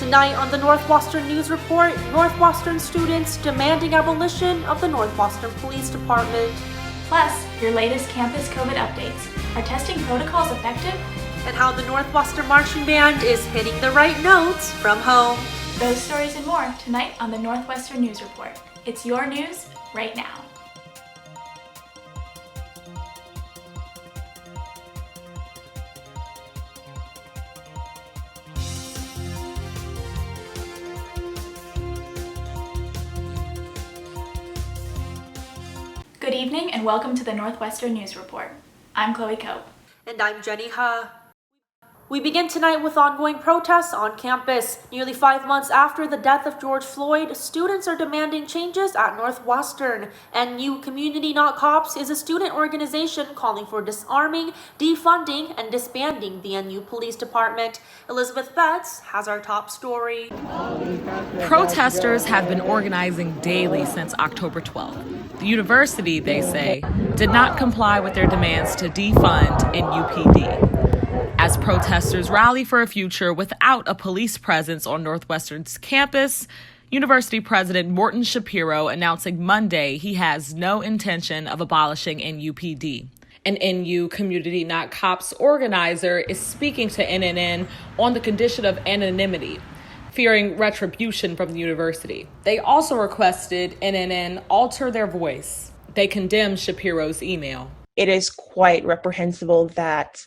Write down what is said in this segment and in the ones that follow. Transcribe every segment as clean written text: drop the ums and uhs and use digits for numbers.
Tonight on the Northwestern News Report, Northwestern students demanding abolition of the Northwestern Police Department. Plus, your latest campus COVID updates. Are testing protocols effective? And how the Northwestern Marching Band is hitting the right notes from home. Those stories and more tonight on the Northwestern News Report. It's your news right now. Good evening and welcome to the Northwestern News Report. I'm Chloe Cope. And I'm Jenny Ha. We begin tonight with ongoing protests on campus. Nearly 5 months after the death of George Floyd, students are demanding changes at Northwestern. NU Community Not Cops is a student organization calling for disarming, defunding, and disbanding the NU Police Department. Elizabeth Betts has our top story. Protesters have been organizing daily since October 12th. The university, they say, did not comply with their demands to defund NUPD. As protesters rally for a future without a police presence on Northwestern's campus, University President Morton Shapiro announcing Monday he has no intention of abolishing NUPD. An NU Community Not Cops organizer is speaking to NNN on the condition of anonymity, fearing retribution from the university. They also requested NNN alter their voice. They condemned Shapiro's email. It is quite reprehensible that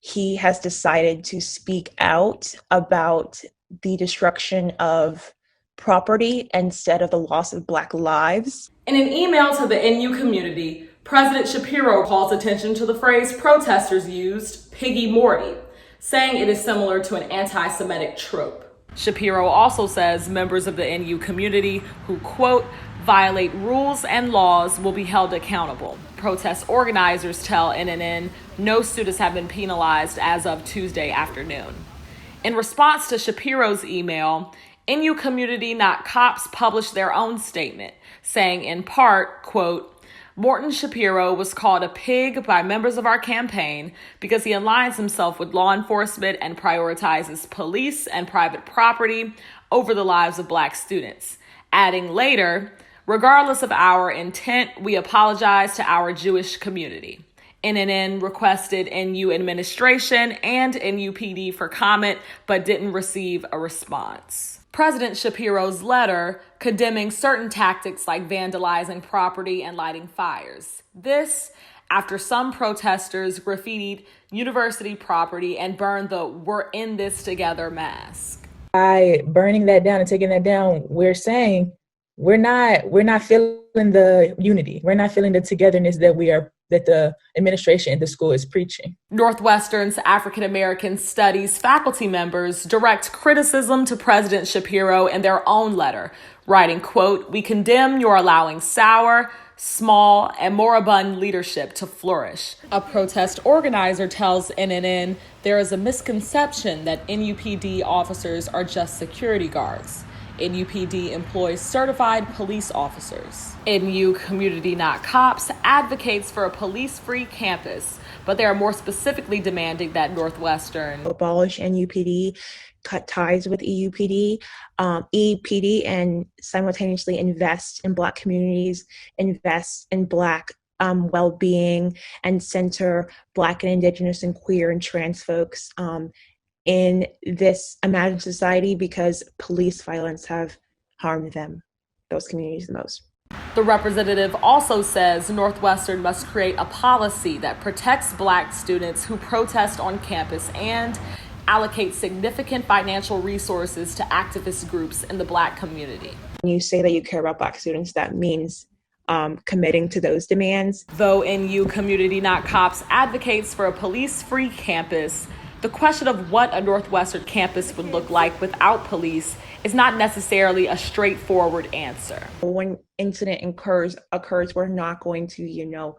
he has decided to speak out about the destruction of property instead of the loss of Black lives. In an email to the NU community, President Shapiro calls attention to the phrase protesters used, piggy Morty, saying it is similar to an anti-Semitic trope. Shapiro also says members of the NU community who, quote, violate rules and laws will be held accountable. Protest organizers tell NNN no students have been penalized as of Tuesday afternoon. In response to Shapiro's email, NU Community Not Cops published their own statement, saying in part, quote, Morton Shapiro was called a pig by members of our campaign because he aligns himself with law enforcement and prioritizes police and private property over the lives of Black students. Adding later, regardless of our intent, we apologize to our Jewish community. NNN requested NU administration and NUPD for comment, but didn't receive a response. President Shapiro's letter condemning certain tactics like vandalizing property and lighting fires. This after some protesters graffitied university property and burned the "We're in this together" mask. By burning that down and taking that down, we're saying we're not feeling the unity. We're not feeling the togetherness that the administration and the school is preaching. Northwestern's African American Studies faculty members direct criticism to President Shapiro in their own letter, writing, quote, we condemn your allowing sour, small, and moribund leadership to flourish. A protest organizer tells NNN there is a misconception that NUPD officers are just security guards. NUPD employs certified police officers. NU Community Not Cops advocates for a police-free campus, but they are more specifically demanding that Northwestern abolish NUPD, cut ties with EPD, and simultaneously invest in Black communities, invest in Black well-being, and center Black and Indigenous and queer and trans folks in this imagined society because police violence have harmed them, those communities the most. The representative also says Northwestern must create a policy that protects Black students who protest on campus and allocate significant financial resources to activist groups in the Black community. When you say that you care about Black students, that means committing to those demands. Though NU Community Not Cops advocates for a police-free campus, the question of what a Northwestern campus would look like without police is not necessarily a straightforward answer. When incident occurs, we're not going to,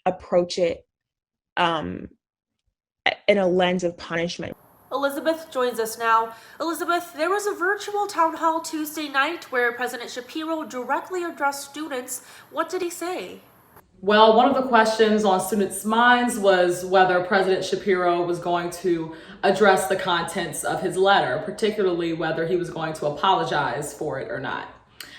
approach it in a lens of punishment. Elizabeth joins us now. Elizabeth, there was a virtual town hall Tuesday night where President Shapiro directly addressed students. What did he say? Well, one of the questions on students' minds was whether President Shapiro was going to address the contents of his letter, particularly whether he was going to apologize for it or not.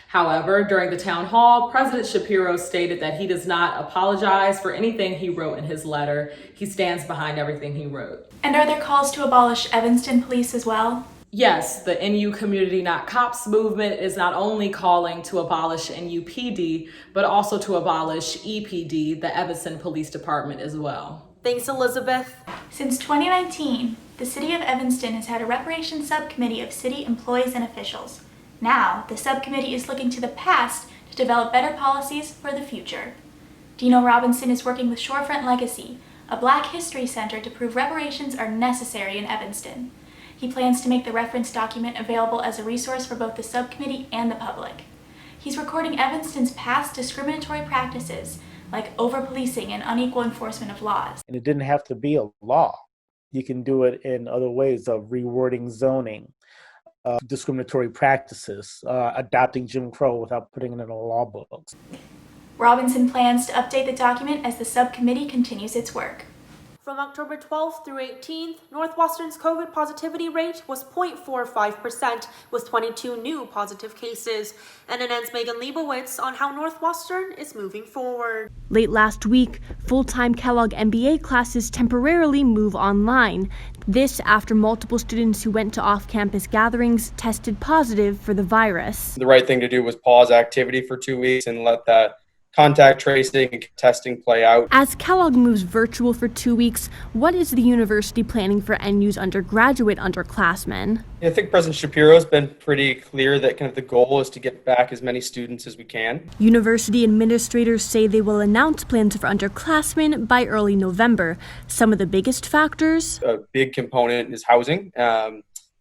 However, during the town hall, President Shapiro stated that he does not apologize for anything he wrote in his letter. He stands behind everything he wrote. And are there calls to abolish Evanston police as well? Yes, the NU Community Not Cops movement is not only calling to abolish NUPD, but also to abolish EPD, the Evanston Police Department, as well. Thanks, Elizabeth. Since 2019, the City of Evanston has had a reparations subcommittee of city employees and officials. Now, the subcommittee is looking to the past to develop better policies for the future. Dino Robinson is working with Shorefront Legacy, a Black History Center, to prove reparations are necessary in Evanston. He plans to make the reference document available as a resource for both the subcommittee and the public. He's recording Evanston's past discriminatory practices, like over-policing and unequal enforcement of laws. And it didn't have to be a law. You can do it in other ways of rewording zoning, discriminatory practices, adopting Jim Crow without putting it in the law books. Robinson plans to update the document as the subcommittee continues its work. From October 12th through 18th, Northwestern's COVID positivity rate was 0.45%, with 22 new positive cases. NNN's Megan Leibowitz on how Northwestern is moving forward. Late last week, full-time Kellogg MBA classes temporarily move online. This after multiple students who went to off-campus gatherings tested positive for the virus. The right thing to do was pause activity for 2 weeks and let that contact tracing and testing play out. As Kellogg moves virtual for 2 weeks, what is the university planning for NU's undergraduate underclassmen? I think President Shapiro has been pretty clear that kind of the goal is to get back as many students as we can. University administrators say they will announce plans for underclassmen by early November. Some of the biggest factors? A big component is housing.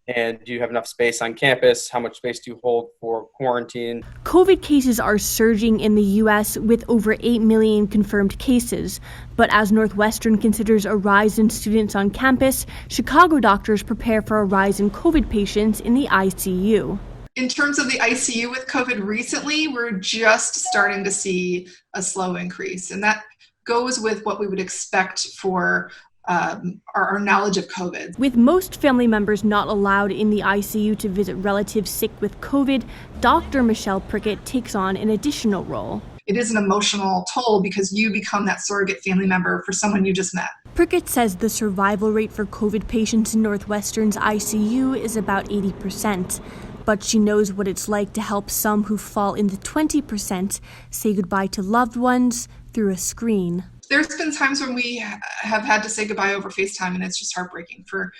And do you have enough space on campus? How much space do you hold for quarantine? COVID cases are surging in the U.S. with over 8 million confirmed cases. But as Northwestern considers a rise in students on campus, Chicago doctors prepare for a rise in COVID patients in the ICU. In terms of the ICU with COVID recently, we're just starting to see a slow increase. And that goes with what we would expect for our knowledge of COVID. With most family members not allowed in the ICU to visit relatives sick with COVID, Dr. Michelle Prickett takes on an additional role. It is an emotional toll because you become that surrogate family member for someone you just met. Prickett says the survival rate for COVID patients in Northwestern's ICU is about 80%. But she knows what it's like to help some who fall in the 20% say goodbye to loved ones through a screen. There's been times when we have had to say goodbye over FaceTime, and it's just heartbreaking for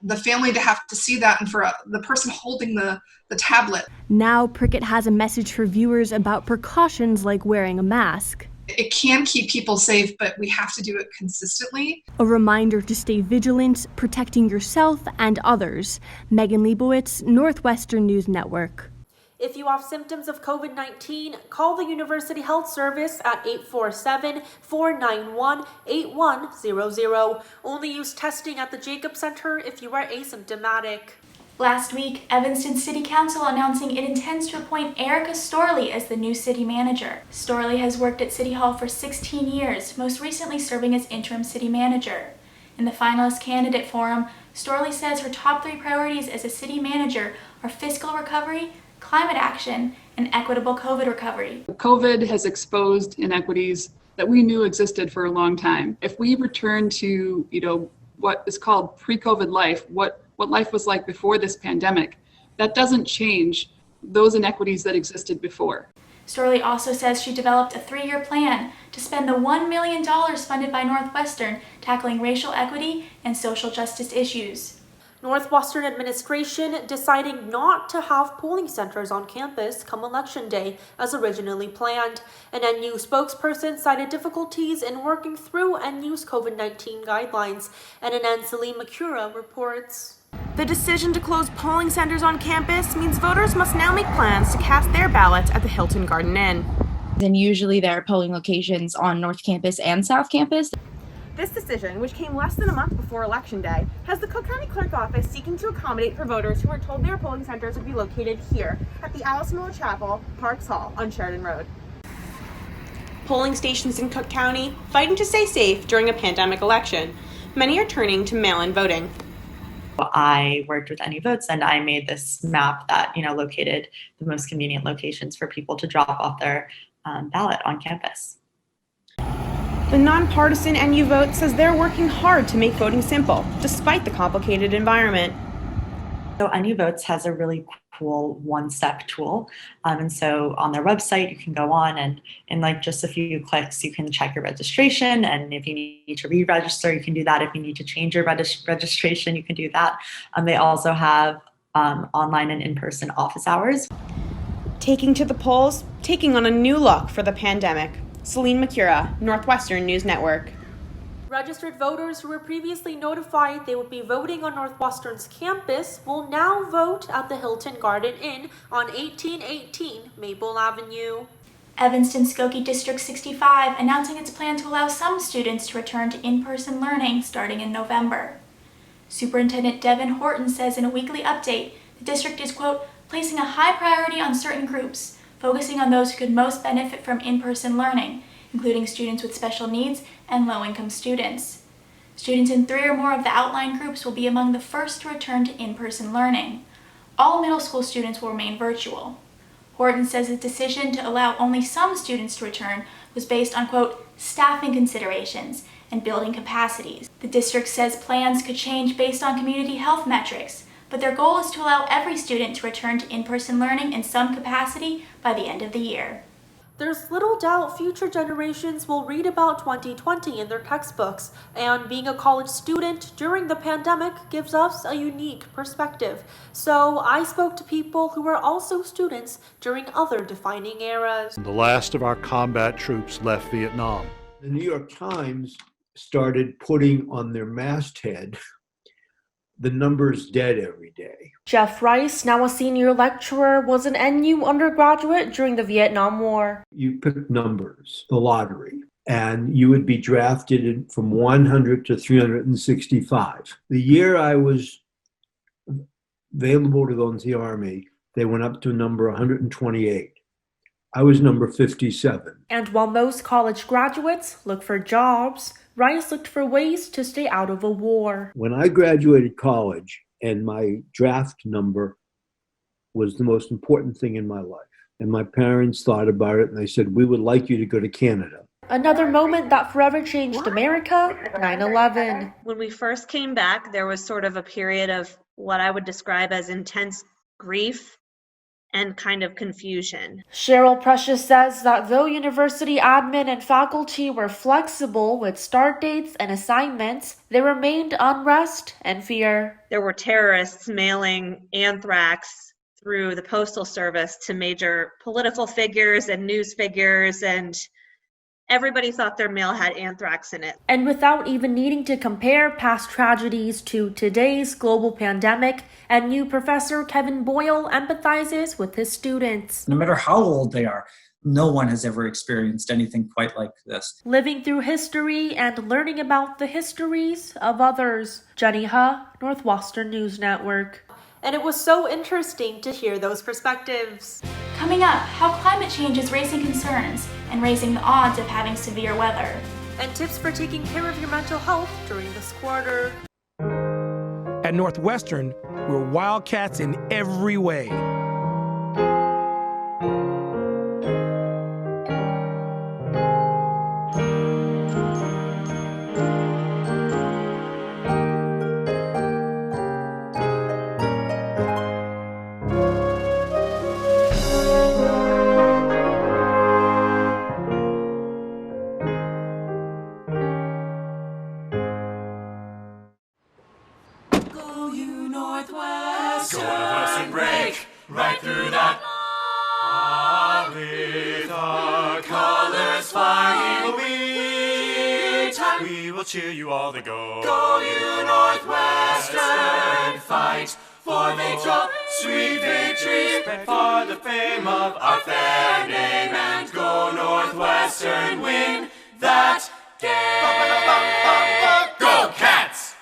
the family to have to see that, and for the person holding the tablet. Now Prickett has a message for viewers about precautions like wearing a mask. It can keep people safe, but we have to do it consistently. A reminder to stay vigilant, protecting yourself and others. Megan Leibowitz, Northwestern News Network. If you have symptoms of COVID-19, call the University Health Service at 847-491-8100. Only use testing at the Jacob Center if you are asymptomatic. Last week, Evanston City Council announcing it intends to appoint Erica Storley as the new city manager. Storley has worked at City Hall for 16 years, most recently serving as interim city manager. In the finalist candidate forum, Storley says her top 3 priorities as a city manager are fiscal recovery, climate action, and equitable COVID recovery. COVID has exposed inequities that we knew existed for a long time. If we return to, what is called pre-COVID life, what life was like before this pandemic, that doesn't change those inequities that existed before. Storley also says she developed a 3-year plan to spend the $1 million funded by Northwestern tackling racial equity and social justice issues. Northwestern administration deciding not to have polling centers on campus come Election Day as originally planned. An NU spokesperson cited difficulties in working through NU's COVID-19 guidelines. NNN's Salim Makura reports. The decision to close polling centers on campus means voters must now make plans to cast their ballots at the Hilton Garden Inn. And usually there are polling locations on North Campus and South Campus. This decision, which came less than a month before Election Day, has the Cook County Clerk Office seeking to accommodate for voters who were told their polling centers would be located here at the Alice Miller Chapel, Parks Hall on Sheridan Road. polling stations in Cook County fighting to stay safe during a pandemic election. Many are turning to mail-in voting. I worked with NUVotes and I made this map that, located the most convenient locations for people to drop off their ballot on campus. The nonpartisan NUVote says they're working hard to make voting simple, despite the complicated environment. So NUVotes has a really cool one-step tool. And so on their website, you can go on and in like just a few clicks, you can check your registration. And if you need to re-register, you can do that. If you need to change your registration, you can do that. They also have online and in-person office hours. Taking to the polls, taking on a new look for the pandemic. Celine McCura, Northwestern News Network. Registered voters who were previously notified they would be voting on Northwestern's campus will now vote at the Hilton Garden Inn on 1818 Maple Avenue. Evanston Skokie District 65 announcing its plan to allow some students to return to in-person learning starting in November. Superintendent Devin Horton says in a weekly update, the district is, quote, placing a high priority on certain groups, focusing on those who could most benefit from in-person learning, including students with special needs and low-income students. Students in 3 or more of the outlined groups will be among the first to return to in-person learning. All middle school students will remain virtual. Horton says the decision to allow only some students to return was based on, quote, staffing considerations and building capacities. The district says plans could change based on community health metrics, but their goal is to allow every student to return to in-person learning in some capacity by the end of the year. There's little doubt future generations will read about 2020 in their textbooks, and being a college student during the pandemic gives us a unique perspective. So I spoke to people who were also students during other defining eras. The last of our combat troops left Vietnam. The New York Times started putting on their masthead the numbers dead every day. Jeff Rice, now a senior lecturer, was an NU undergraduate during the Vietnam War. You pick numbers, the lottery, and you would be drafted from 100 to 365. The year I was available to go into the Army, they went up to number 128. I was number 57. And while most college graduates look for jobs, Rice looked for ways to stay out of a war. When I graduated college, and my draft number was the most important thing in my life. And my parents thought about it and they said, we would like you to go to Canada. Another moment that forever changed America, 9/11. When we first came back, there was sort of a period of what I would describe as intense grief and kind of confusion. Cheryl Precious says that though university admin and faculty were flexible with start dates and assignments, there remained unrest and fear. There were terrorists mailing anthrax through the Postal Service to major political figures and news figures, and everybody thought their mail had anthrax in it. And without even needing to compare past tragedies to today's global pandemic, NU professor Kevin Boyle empathizes with his students. No matter how old they are, no one has ever experienced anything quite like this. Living through history and learning about the histories of others. Jenny Ha, Northwestern News Network. And it was so interesting to hear those perspectives. Coming up, how climate change is raising concerns and raising the odds of having severe weather. And tips for taking care of your mental health during this quarter. At Northwestern, we're wildcats in every way. Northwestern break right through that. With our colors flying, we will cheer you all to go. Go you Northwestern, fight for victory, sweet victory, for the fame of our fair name, and go Northwestern, win that game. Go Cats!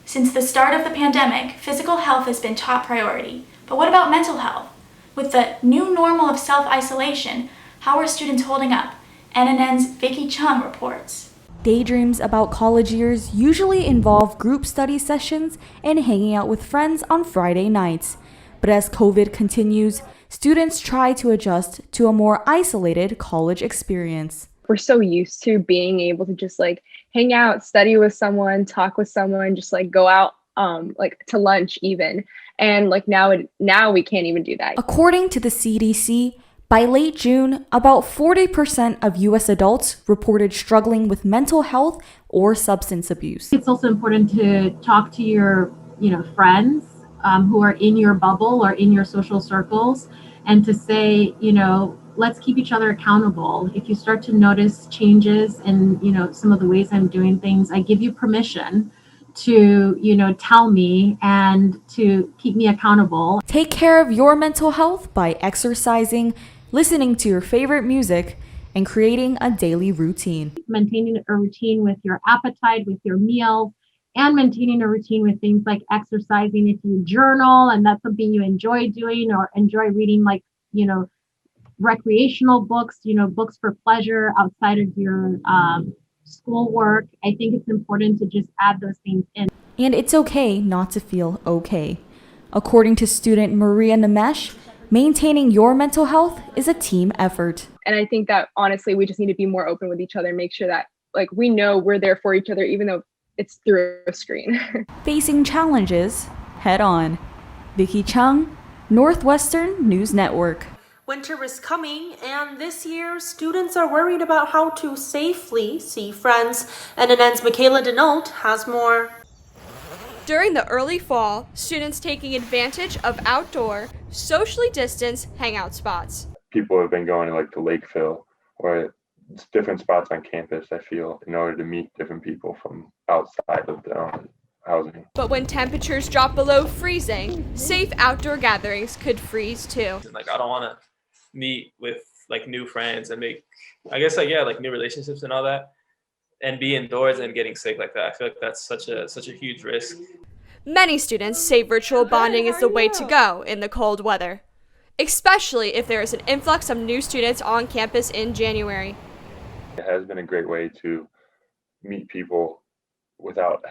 Since the start of the pandemic, physical health has been top priority. But what about mental health? With the new normal of self-isolation, how are students holding up? NNN's Vicky Chung reports. Daydreams about college years usually involve group study sessions and hanging out with friends on Friday nights. But as COVID continues, students try to adjust to a more isolated college experience. We're so used to being able to just like hang out, study with someone, talk with someone, just like go out like to lunch even. And like now we can't even do that. According to the CDC, by late June, about 40% of U.S. adults reported struggling with mental health or substance abuse. It's also important to talk to your, friends who are in your bubble or in your social circles, and to say, let's keep each other accountable. If you start to notice changes in, some of the ways I'm doing things, I give you permission to, tell me and to keep me accountable. Take care of your mental health by exercising, listening to your favorite music, and creating a daily routine. Maintaining a routine with your appetite, with your meals, and maintaining a routine with things like exercising. If you journal and that's something you enjoy doing, or enjoy reading, like, recreational books, books for pleasure outside of your schoolwork, I think it's important to just add those things in. And it's okay not to feel okay. According to student Maria Namesh, maintaining your mental health is a team effort. And I think that honestly, we just need to be more open with each other and make sure that like we know we're there for each other, even though it's through a screen. Facing challenges head on. Vicky Chung, Northwestern News Network. Winter is coming, and this year, students are worried about how to safely see friends. NNN's Michaela Denault has more. During the early fall, students taking advantage of outdoor, socially distanced hangout spots. People have been going to Lakeville or different spots on campus, I feel, in order to meet different people from outside of their own housing. But when temperatures drop below freezing, safe outdoor gatherings could freeze too. I don't want to meet with new friends and make, new relationships and all that, and be indoors and getting sick like that. I feel like that's such a huge risk. Many students say virtual bonding is the way to go in the cold weather, especially if there is an influx of new students on campus in January. It has been a great way to meet people without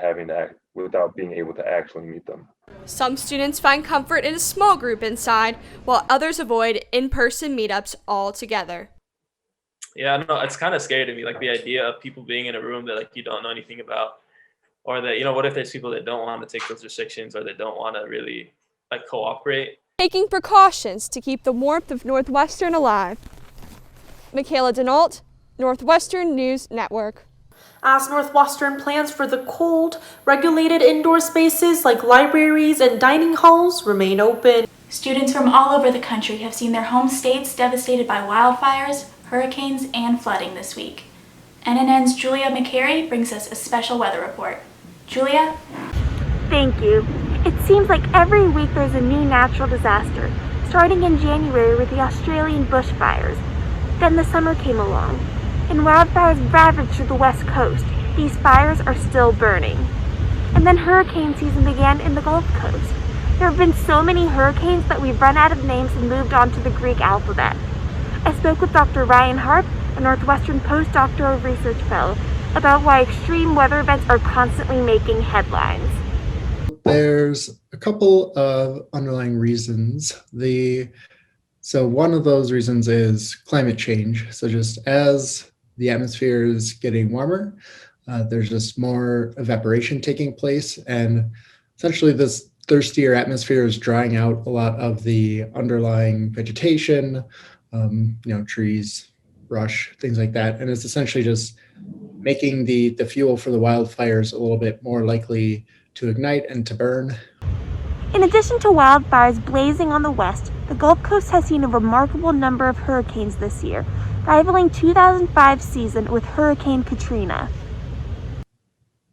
being able to actually meet them. Some students find comfort in a small group inside, while others avoid in-person meetups altogether. Yeah, no, it's kind of scary to me, the idea of people being in a room that you don't know anything about, or that, what if there's people that don't want to take those restrictions, or that don't want to really cooperate. Taking precautions to keep the warmth of Northwestern alive. Michaela Denault, Northwestern News Network. As Northwestern plans for the cold, regulated indoor spaces like libraries and dining halls remain open. Students from all over the country have seen their home states devastated by wildfires, hurricanes, and flooding this week. NNN's Julia McCary brings us a special weather report. Julia? Thank you. It seems like every week there's a new natural disaster, starting in January with the Australian bushfires. Then the summer came along, and wildfires ravaged through the west coast. These fires are still burning. And then hurricane season began in the Gulf Coast. There have been so many hurricanes that we've run out of names and moved on to the Greek alphabet. I spoke with Dr. Ryan Harp, a Northwestern postdoctoral research fellow, about why extreme weather events are constantly making headlines. There's a couple of underlying reasons. So one of those reasons is climate change. So just as the atmosphere is getting warmer, there's just more evaporation taking place, and essentially this thirstier atmosphere is drying out a lot of the underlying vegetation, trees, brush, things like that. And it's essentially just making the fuel for the wildfires a little bit more likely to ignite and to burn. In addition to wildfires blazing on the west, the Gulf Coast has seen a remarkable number of hurricanes this year, rivaling 2005 season with Hurricane Katrina.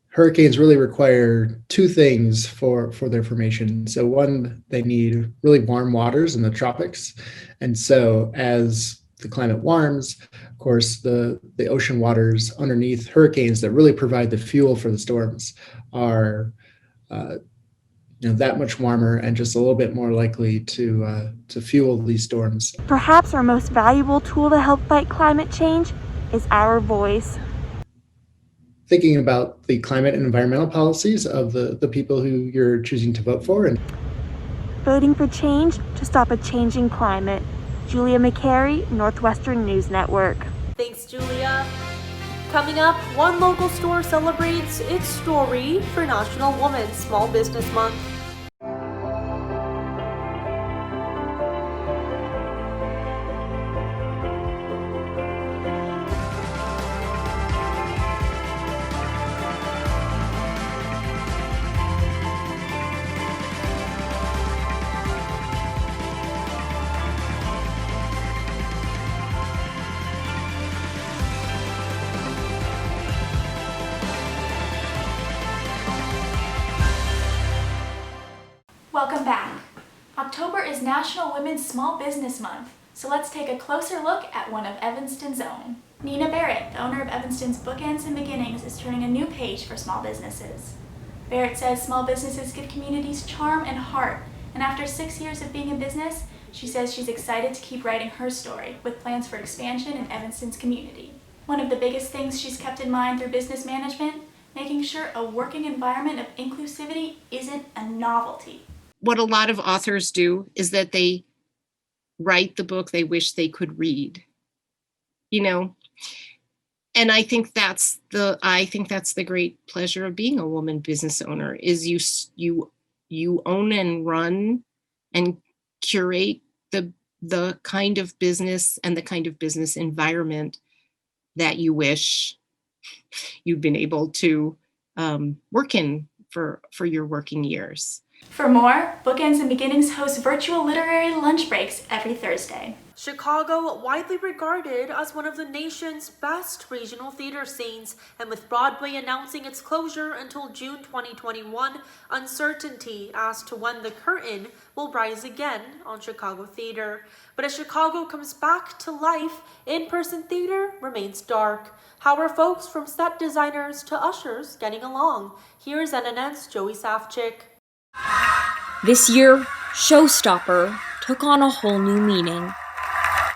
Hurricanes really require two things for their formation. So one, they need really warm waters in the tropics. And so as the climate warms, of course, the ocean waters underneath hurricanes that really provide the fuel for the storms are that much warmer and just a little bit more likely to fuel these storms. Perhaps our most valuable tool to help fight climate change, is our voice. Thinking about the climate and environmental policies of the people who you're choosing to vote for. And Voting for change to stop a changing climate. Julia McCary, Northwestern News Network. Thanks, Julia. Coming up, one local store celebrates its story for National Women's Small Business Month. Welcome back. October is National Women's Small Business Month, so let's take a closer look at one of Evanston's own. Nina Barrett, the owner of Evanston's Bookends and Beginnings, is turning a new page for small businesses. Barrett says small businesses give communities charm and heart, and after 6 years of being in business, she says she's excited to keep writing her story with plans for expansion in Evanston's community. One of the biggest things she's kept in mind through business management, making sure a working environment of inclusivity isn't a novelty. What a lot of authors do is that they write the book they wish they could read, and I think that's the great pleasure of being a woman business owner is you own and run and curate the kind of business and the kind of business environment that you wish you've been able to work in for your working years. For more, Bookends and Beginnings hosts virtual literary lunch breaks every Thursday. Chicago, widely regarded as one of the nation's best regional theater scenes, and with Broadway announcing its closure until June 2021, uncertainty as to when the curtain will rise again on Chicago theater. But as Chicago comes back to life, in-person theater remains dark. How are folks from set designers to ushers getting along? Here's NNN's Joey Safchik. This year, Showstopper took on a whole new meaning.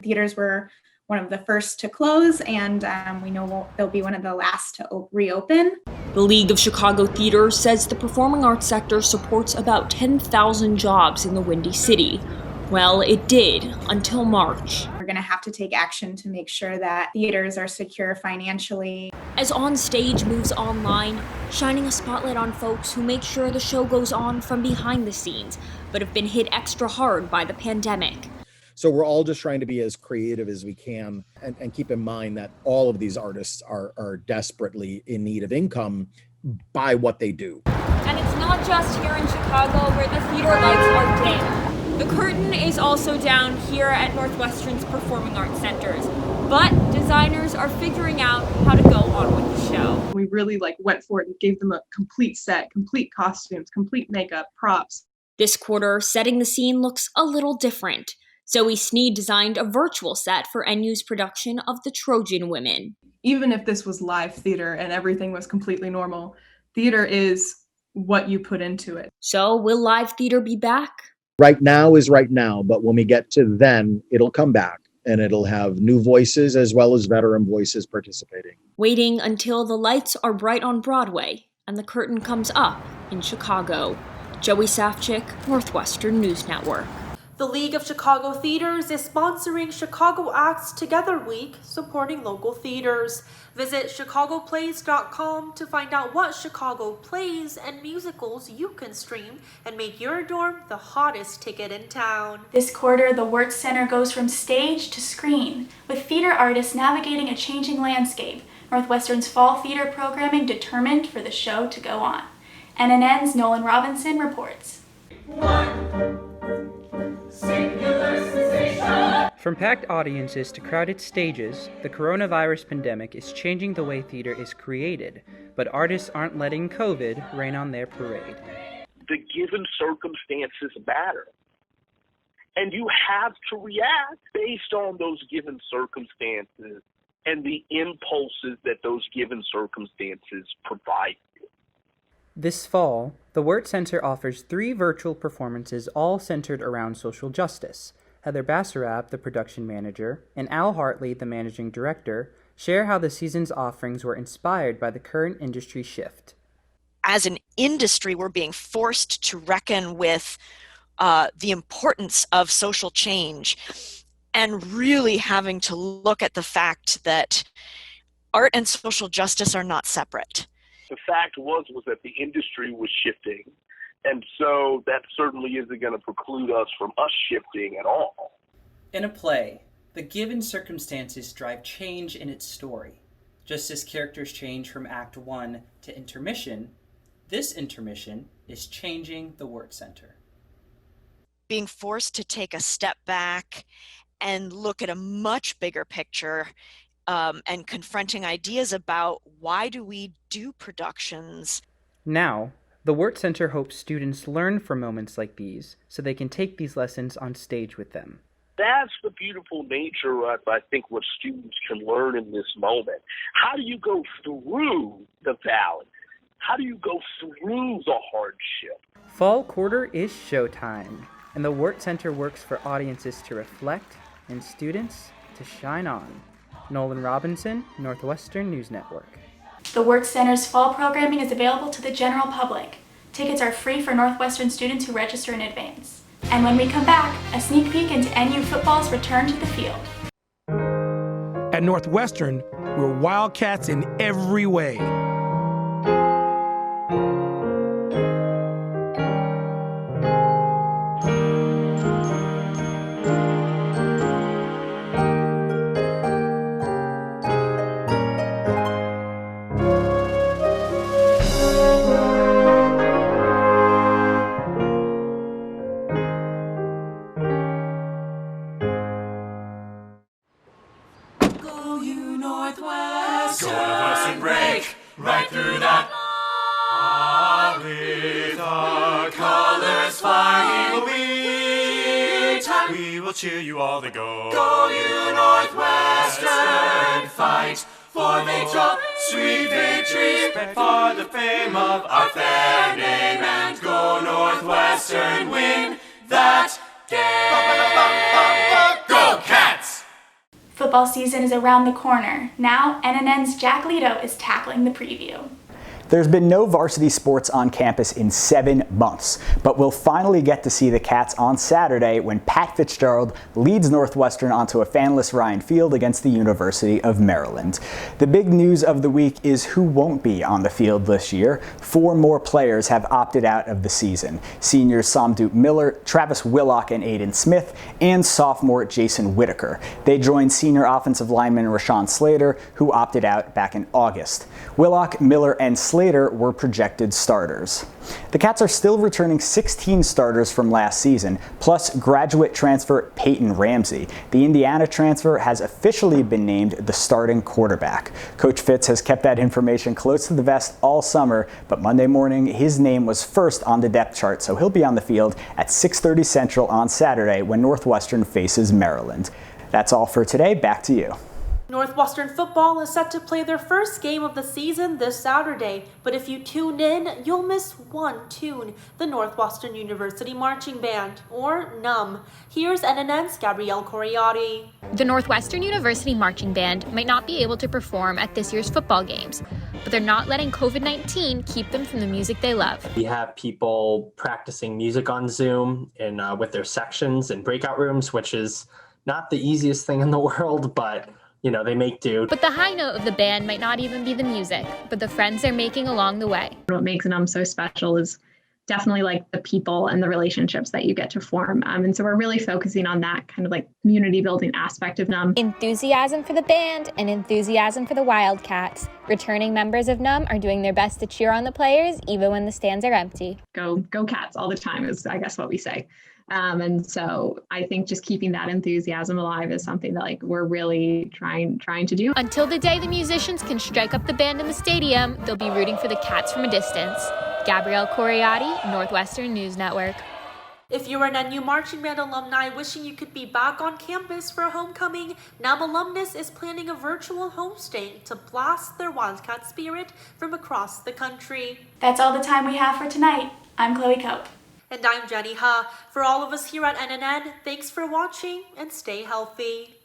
Theaters were one of the first to close, and we know they'll be one of the last to reopen. The League of Chicago Theaters says the performing arts sector supports about 10,000 jobs in the Windy City. Well, it did until March. We're going to have to take action to make sure that theaters are secure financially. As On Stage moves online, shining a spotlight on folks who make sure the show goes on from behind the scenes, but have been hit extra hard by the pandemic. So we're all just trying to be as creative as we can and keep in mind that all of these artists are desperately in need of income by what they do. And it's not just here in Chicago where the theater lights are dim. The curtain is also down here at Northwestern's Performing Arts Centers, but designers are figuring out how to go on with the show. We really went for it and gave them a complete set, complete costumes, complete makeup, props. This quarter, setting the scene looks a little different. Zoe Sneed designed a virtual set for NU's production of The Trojan Women. Even if this was live theater and everything was completely normal, theater is what you put into it. So will live theater be back? Right now is right now, but when we get to then, it'll come back and it'll have new voices as well as veteran voices participating. Waiting until the lights are bright on Broadway and the curtain comes up in Chicago. Joey Safchik, Northwestern News Network. The League of Chicago Theaters is sponsoring Chicago Acts Together Week, supporting local theaters. Visit chicagoplays.com to find out what Chicago plays and musicals you can stream and make your dorm the hottest ticket in town. This quarter, the Wirtz Center goes from stage to screen, with theater artists navigating a changing landscape. Northwestern's fall theater programming determined for the show to go on. NNN's Nolan Robinson reports. From packed audiences to crowded stages, the coronavirus pandemic is changing the way theater is created, but artists aren't letting COVID rain on their parade. The given circumstances matter, and you have to react based on those given circumstances and the impulses that those given circumstances provide. This fall, the Wirtz Center offers 3 virtual performances all centered around social justice. Heather Basarab, the production manager, and Al Hartley, the managing director, share how the season's offerings were inspired by the current industry shift. As an industry, we're being forced to reckon with the importance of social change and really having to look at the fact that art and social justice are not separate. The fact was that the industry was shifting, and so that certainly isn't going to preclude us from us shifting at all. In a play, the given circumstances drive change in its story. Just as characters change from Act 1 to intermission, this intermission is changing the word center. Being forced to take a step back and look at a much bigger picture and confronting ideas about why do we do productions. Now, the Wort Center hopes students learn from moments like these so they can take these lessons on stage with them. That's the beautiful nature of, I think, what students can learn in this moment. How do you go through the valley? How do you go through the hardship? Fall quarter is showtime, and the Wort Center works for audiences to reflect and students to shine on. Nolan Robinson, Northwestern News Network. The Wort Center's fall programming is available to the general public. Tickets are free for Northwestern students who register in advance. And when we come back, a sneak peek into NU football's return to the field. At Northwestern, we're Wildcats in every way. Northwestern break right through that. With our colors flying, we will cheer you all the go. Go you Northwestern, fight for victory, sweet victory, for the fame of our fair name, and go Northwestern, win that game. Go Cats! Football season is around the corner. Now, NNN's Jack Leto is tackling the preview. There's been no varsity sports on campus in 7 months, but we'll finally get to see the Cats on Saturday when Pat Fitzgerald leads Northwestern onto a fanless Ryan Field against the University of Maryland. The big news of the week is who won't be on the field this year. 4 more players have opted out of the season. Seniors Samdut Miller, Travis Willock, and Aiden Smith, and sophomore Jason Whitaker. They joined senior offensive lineman Rashawn Slater, who opted out back in August. Willock, Miller, and Slater were projected starters. The Cats are still returning 16 starters from last season, plus graduate transfer Peyton Ramsey. The Indiana transfer has officially been named the starting quarterback. Coach Fitz has kept that information close to the vest all summer, but Monday morning his name was first on the depth chart, so he'll be on the field at 6:30 Central on Saturday when Northwestern faces Maryland. That's all for today. Back to you. Northwestern football is set to play their first game of the season this Saturday, but if you tune in, you'll miss one tune, the Northwestern University Marching Band, or NUM. Here's NNN's Gabrielle Coriati. The Northwestern University Marching Band might not be able to perform at this year's football games, but they're not letting COVID-19 keep them from the music they love. We have people practicing music on Zoom and with their sections and breakout rooms, which is not the easiest thing in the world, but you know, they make do. But the high note of the band might not even be the music, but the friends they're making along the way. What makes NUM so special is definitely like the people and the relationships that you get to form. And so we're really focusing on that kind of like community building aspect of NUM. Enthusiasm for the band and enthusiasm for the Wildcats. Returning members of NUM are doing their best to cheer on the players even when the stands are empty. Go Cats all the time is, I guess, what we say. And so I think just keeping that enthusiasm alive is something that like we're really trying to do. Until the day the musicians can strike up the band in the stadium, they'll be rooting for the Cats from a distance. Gabrielle Coriati, Northwestern News Network. If you're an NU Marching Band alumni wishing you could be back on campus for a homecoming, NUM alumnus is planning a virtual homestay to blast their Wildcat spirit from across the country. That's all the time we have for tonight. I'm Chloe Cope. And I'm Jenny Ha. For all of us here at NNN, thanks for watching and stay healthy.